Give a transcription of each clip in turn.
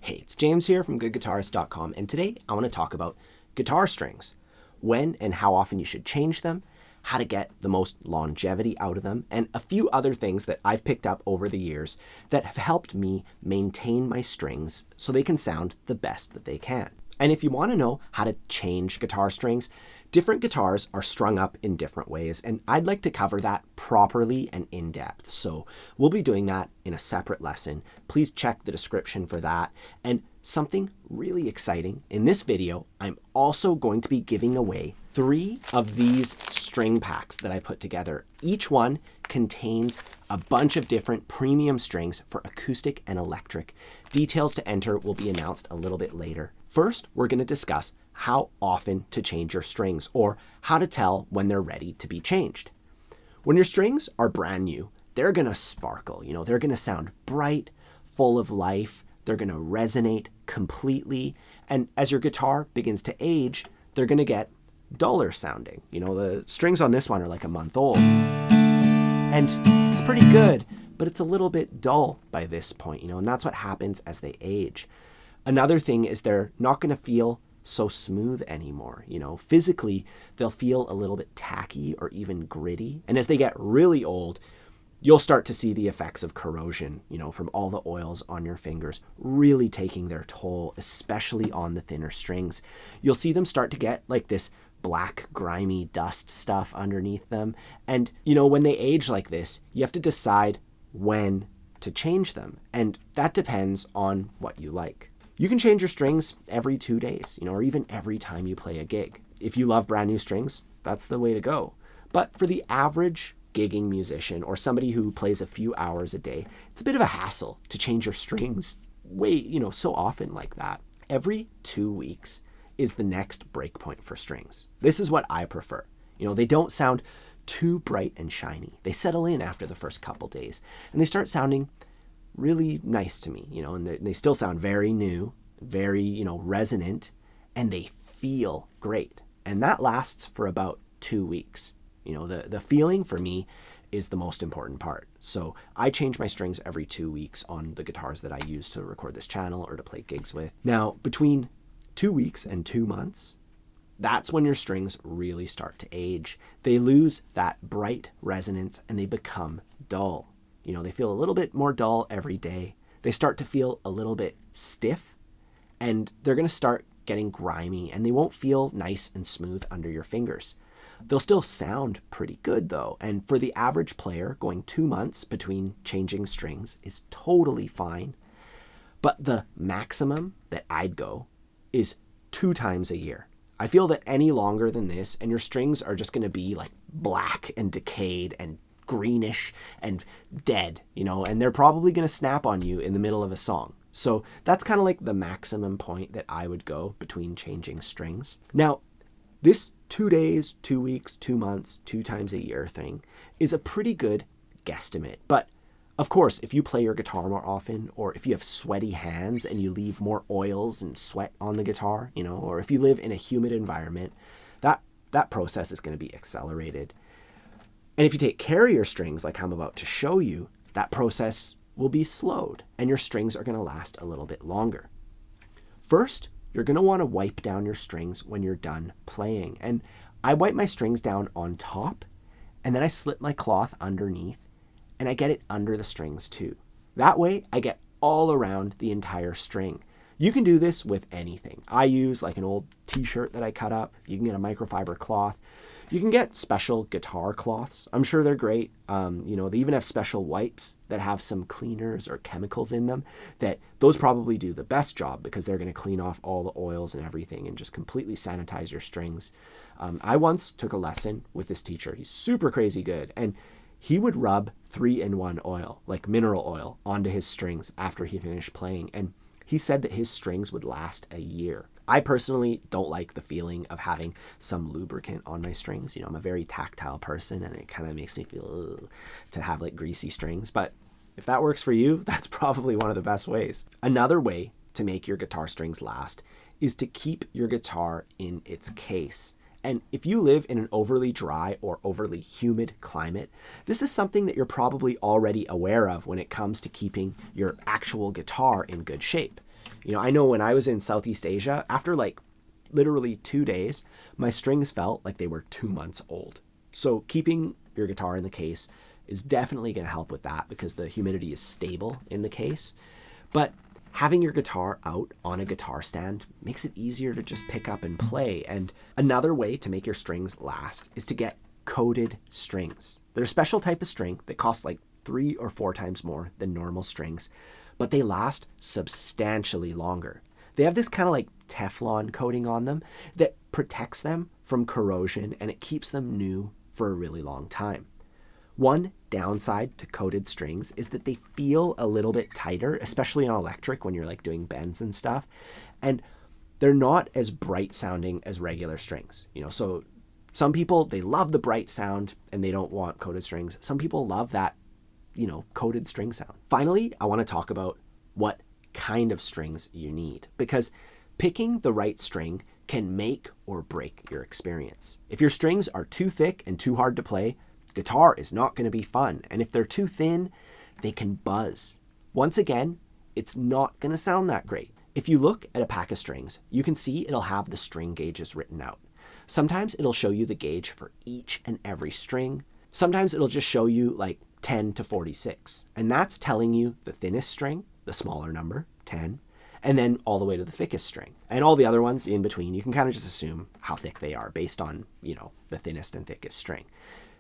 Hey, it's James here from GoodGuitarist.com, and today I want to talk about guitar strings, when and how often you should change them, how to get the most longevity out of them, and a few other things that I've picked up over the years that have helped me maintain my strings so they can sound the best that they can. And if you want to know how to change guitar strings, different guitars are strung up in different ways, and I'd like to cover that properly and in depth. So we'll be doing that in a separate lesson. Please check the description for that. And something really exciting, in this video, I'm also going to be giving away 3 of these string packs that I put together. Each one contains a bunch of different premium strings for acoustic and electric. Details to enter will be announced a little bit later. First, we're going to discuss how often to change your strings, or how to tell when they're ready to be changed. When your strings are brand new, they're going to sparkle. They're going to sound bright, full of life. They're going to resonate completely. And as your guitar begins to age, they're going to get duller sounding. The strings on this one are like a month old. And it's pretty good, but it's a little bit dull by this point, and that's what happens as they age. Another thing is they're not going to feel so smooth anymore. Physically, they'll feel a little bit tacky or even gritty. And as they get really old, you'll start to see the effects of corrosion, from all the oils on your fingers really taking their toll, especially on the thinner strings. You'll see them start to get like this black, grimy dust stuff underneath them. And, when they age like this, you have to decide when to change them. And that depends on what you like. You can change your strings every 2 days, or even every time you play a gig. If you love brand new strings, that's the way to go. But for the average gigging musician or somebody who plays a few hours a day, it's a bit of a hassle to change your strings so often like that. Every 2 weeks is the next breakpoint for strings. This is what I prefer. They don't sound too bright and shiny. They settle in after the first couple days, and they start sounding really nice to me, and they still sound very new, very, resonant, and they feel great. And that lasts for about 2 weeks. The feeling for me is the most important part. So I change my strings every 2 weeks on the guitars that I use to record this channel or to play gigs with. Now, between 2 weeks and 2 months, that's when your strings really start to age. They lose that bright resonance and they become dull. They feel a little bit more dull every day. They start to feel a little bit stiff, and they're going to start getting grimy, and they won't feel nice and smooth under your fingers. They'll still sound pretty good though, and for the average player, going 2 months between changing strings is totally fine. But the maximum that I'd go is 2 times a year. I feel that any longer than this, and your strings are just going to be like black and decayed and greenish and dead, and they're probably going to snap on you in the middle of a song. So that's kind of like the maximum point that I would go between changing strings. Now, this 2 days, 2 weeks, 2 months, 2 times a year thing is a pretty good guesstimate. But of course, if you play your guitar more often, or if you have sweaty hands and you leave more oils and sweat on the guitar, or if you live in a humid environment, that process is going to be accelerated. And if you take care of your strings like I'm about to show you, that process will be slowed and your strings are going to last a little bit longer. First, you're going to want to wipe down your strings when you're done playing. And I wipe my strings down on top, and then I slip my cloth underneath, and I get it under the strings too. That way, I get all around the entire string. You can do this with anything. I use like an old t-shirt that I cut up. You can get a microfiber cloth. You can get special guitar cloths. I'm sure they're great. They even have special wipes that have some cleaners or chemicals in them. Those probably do the best job because they're going to clean off all the oils and everything and just completely sanitize your strings. I once took a lesson with this teacher. He's super crazy good. And he would rub 3-in-1 oil, like mineral oil, onto his strings after he finished playing. And he said that his strings would last a year. I personally don't like the feeling of having some lubricant on my strings. I'm a very tactile person, and it kind of makes me feel to have like greasy strings. But if that works for you, that's probably one of the best ways. Another way to make your guitar strings last is to keep your guitar in its case. And if you live in an overly dry or overly humid climate, this is something that you're probably already aware of when it comes to keeping your actual guitar in good shape. I know when I was in Southeast Asia, after like literally 2 days, my strings felt like they were 2 months old. So keeping your guitar in the case is definitely going to help with that because the humidity is stable in the case. But having your guitar out on a guitar stand makes it easier to just pick up and play. And another way to make your strings last is to get coated strings. They're a special type of string that costs like 3 or 4 times more than normal strings, but they last substantially longer. They have this kind of like Teflon coating on them that protects them from corrosion and it keeps them new for a really long time. One downside to coated strings is that they feel a little bit tighter, especially on electric when you're like doing bends and stuff. And they're not as bright sounding as regular strings. So some people, they love the bright sound and they don't want coated strings. Some people love that, coated string sound. Finally, I want to talk about what kind of strings you need, because picking the right string can make or break your experience. If your strings are too thick and too hard to play, guitar is not going to be fun. And if they're too thin, they can buzz. Once again, it's not going to sound that great. If you look at a pack of strings, you can see it'll have the string gauges written out. Sometimes it'll show you the gauge for each and every string. Sometimes it'll just show you like 10 to 46. And that's telling you the thinnest string, the smaller number, 10, and then all the way to the thickest string. And all the other ones in between, you can kind of just assume how thick they are based on, the thinnest and thickest string.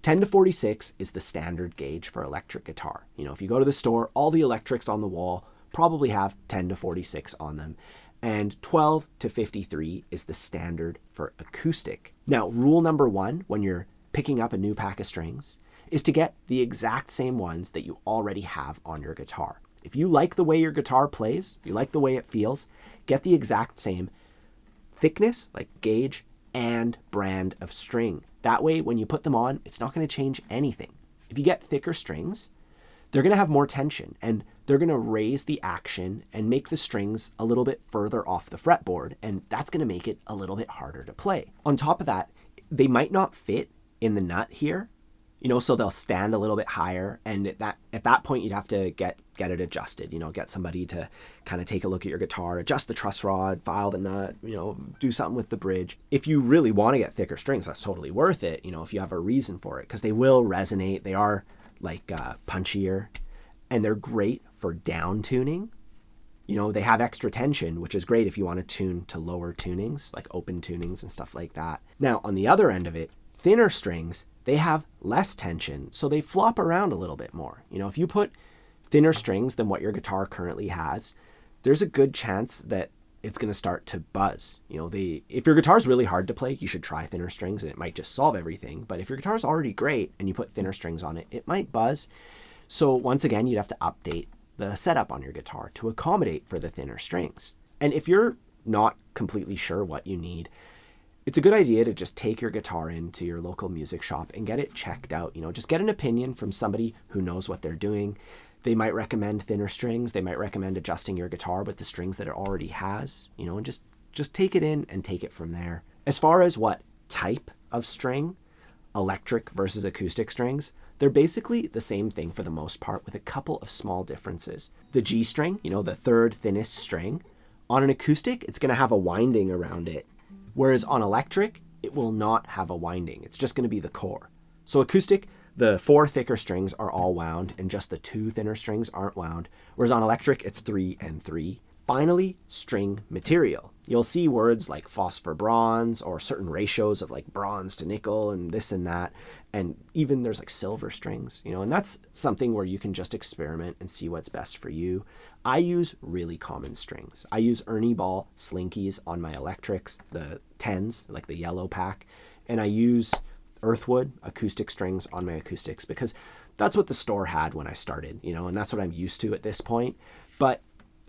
10 to 46 is the standard gauge for electric guitar. If you go to the store, all the electrics on the wall probably have 10 to 46 on them. And 12 to 53 is the standard for acoustic. Now, rule number 1 when you're picking up a new pack of strings is to get the exact same ones that you already have on your guitar. If you like the way your guitar plays, you like the way it feels, get the exact same thickness, like gauge, and brand of string. That way, when you put them on, it's not going to change anything. If you get thicker strings, they're going to have more tension and they're going to raise the action and make the strings a little bit further off the fretboard, and that's going to make it a little bit harder to play. On top of that, they might not fit in the nut here, so they'll stand a little bit higher, and at that point you'd have to get it adjusted, get somebody to kind of take a look at your guitar, adjust the truss rod, file the nut, do something with the bridge. If you really want to get thicker strings, that's totally worth it, if you have a reason for it, because they will resonate. They are like punchier, and they're great for down tuning. They have extra tension, which is great if you want to tune to lower tunings, like open tunings and stuff like that. Now, on the other end of it, thinner strings, they have less tension, so they flop around a little bit more. If you put thinner strings than what your guitar currently has, there's a good chance that it's going to start to buzz. If your guitar is really hard to play, you should try thinner strings and it might just solve everything. But if your guitar is already great and you put thinner strings on it, it might buzz. So once again, you'd have to update the setup on your guitar to accommodate for the thinner strings. And if you're not completely sure what you need, it's a good idea to just take your guitar into your local music shop and get it checked out. Just get an opinion from somebody who knows what they're doing. They might recommend thinner strings. They might recommend adjusting your guitar with the strings that it already has, and just take it in and take it from there. As far as what type of string, electric versus acoustic strings, they're basically the same thing for the most part with a couple of small differences. The G string, the third thinnest string, on an acoustic, it's going to have a winding around it. Whereas on electric, it will not have a winding. It's just going to be the core. So acoustic, the 4 thicker strings are all wound and just the 2 thinner strings aren't wound. Whereas on electric, it's 3 and 3. Finally, string material. You'll see words like phosphor bronze or certain ratios of like bronze to nickel and this and that. And even there's like silver strings, and that's something where you can just experiment and see what's best for you. I use really common strings. I use Ernie Ball slinkies on my electrics, the 10s, like the yellow pack. And I use Earthwood acoustic strings on my acoustics because that's what the store had when I started, and that's what I'm used to at this point. But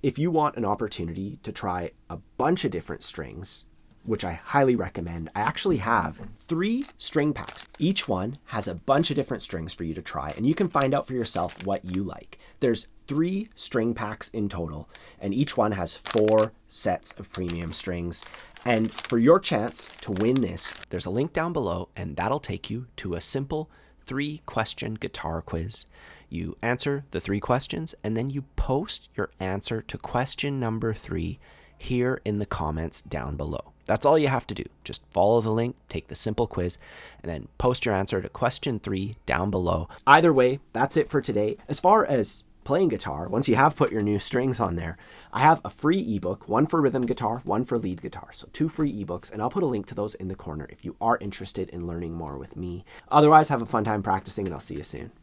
if you want an opportunity to try a bunch of different strings, which I highly recommend, I actually have 3 string packs. Each one has a bunch of different strings for you to try, and you can find out for yourself what you like. There's 3 string packs in total, and each one has 4 sets of premium strings. And for your chance to win this, there's a link down below, and that'll take you to a simple 3-question guitar quiz. You answer the 3 questions, and then you post your answer to question number 3 here in the comments down below. That's all you have to do. Just follow the link, take the simple quiz, and then post your answer to question 3 down below. Either way, that's it for today. As far as playing guitar, once you have put your new strings on there, I have a free ebook, one for rhythm guitar, one for lead guitar. So 2 free ebooks, and I'll put a link to those in the corner if you are interested in learning more with me. Otherwise, have a fun time practicing, and I'll see you soon.